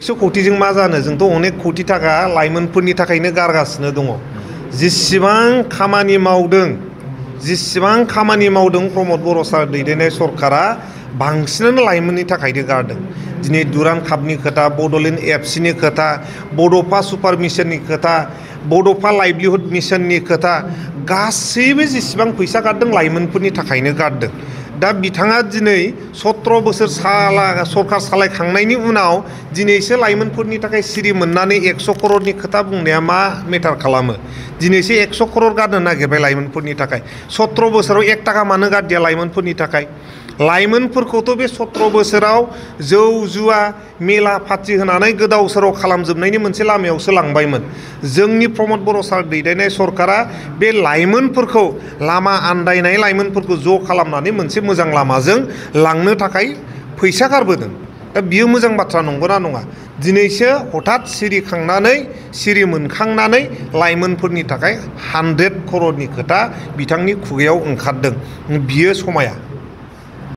100 कोटिजों मा जानो जोंथ' अनेक कोटि थाखा लाइमोनफोरनि थाखायनो गारगासिनो दङ जेसेबां खामानि मावदों प्रमद बर' सार दैदेननाय सरकारा बांसिनानो लाइमोननि थाखायनो गारदों दिनै दुरान्ड कापनि खोथा बड'लेण्ड एफसिनि खोथा बड'फा सुपार मिशननि खोथा बड'फा लाइभलिहुड मिशननि खोथा गासैबो जेसेबां फैसा गारदों लाइमोनफोरनि थाखायनो गारदों दा बिथाङा दिनै 17 बोसोर सरकार सालायखांनायनि उनाव दिनैसो लाइमोनफोरनि थाखाय सिरि मोननानै 100 करोड़नि खोथा बुंनाया मा मेटार खालामो दिनैसो 100 करोड़ गारनो नागिरबाय लाइमोनफोरनि थाखाय 17 बोसोराव 1 टाका मानो गारदिया लाइमोनफोरनि थाखाय लाइमोनफोरखौथ' बे 17 बोसोराव जौ जुवा मेला पार्टी होनानै गोदाव सोराव खालामजोबनायनि मोनसे लामायावसो लांबायमोन जोंनि प्रमद बर' सार दैदेननाय सरकारा बे लाइमोनफोरखौ लामा आन्दायनाय लाइमोनफोरखौ ज' खालामनानै मोनसे मोजां लामाजों लांनो थाखाय फैसा गारबोदों दा बियो मोजां बाथ्रा नंगौना नङा दिनैसो हठात सिरि मोनखांनानै लाइमोनफोरनि थाखाय 100 करोड़नि खोथा बिथांनि खुगायाव ओंखारदों बियो समाया